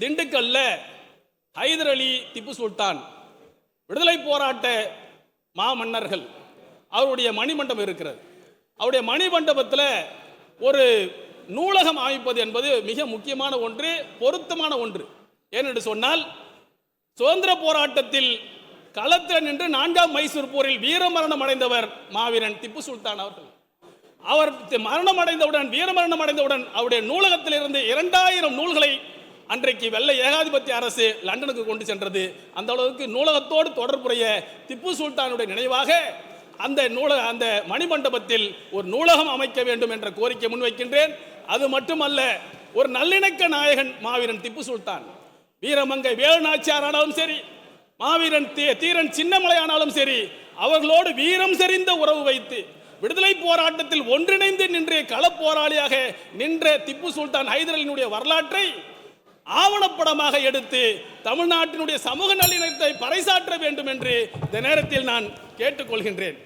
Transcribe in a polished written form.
திண்டுக்கல்ல ஹைதர் அலி, திப்பு சுல்தான் விடுதலை போராட்ட மாமன்னர்கள் அவருடைய மணிமண்டபம் இருக்கிறது. அவருடைய மணிமண்டபத்தில் ஒரு நூலகம் அமைப்பது என்பது மிக முக்கியமான ஒன்று, பொருத்தமான ஒன்று. ஏனென்று சொன்னால், சுதந்திர போராட்டத்தில் களத்தில் நின்று 4ஆம் மைசூர் போரில் வீரமரணம் அடைந்தவர் மாவீரன் திப்பு சுல்தான் அவர்கள். அவர் மரணமடைந்தவுடன், வீரமரணம் அடைந்தவுடன் அவருடைய நூலகத்திலிருந்து 2000 நூல்களை அன்றைக்கு வெள்ளை ஏகாதிபத்திய அரசு லண்டனுக்கு கொண்டு சென்றது. அந்த அளவுக்கு நூலகத்தோடு தொடர்புடைய திப்பு சுல்தானுடைய நினைவாக அந்த மணிமண்டபத்தில் ஒரு நூலகம் அமைக்க வேண்டும் என்ற கோரிக்கை முன்வைக்கின்றேன். அது மட்டுமல்ல, ஒரு நல்லிணக்க நாயகன் மாவீரன் திப்பு சுல்தான், வீரமங்கை வேலுநாச்சியார் ஆனாலும் சரி, மாவீரன் தீரன் சின்னமலை ஆனாலும் சரி, அவர்களோடு வீரம் செறிந்த உறவு வைத்து விடுதலை போராட்டத்தில் ஒன்றிணைந்து நின்று களப்போராளியாக நின்ற திப்பு சுல்தான் ஹைதர் அலியினுடைய வரலாற்றை ஆவணப்படமாக எடுத்து தமிழ்நாட்டினுடைய சமூக நல்லிணக்கத்தை பறைசாற்ற வேண்டும் என்று இந்த நேரத்தில் நான் கேட்டுக்கொள்கின்றேன்.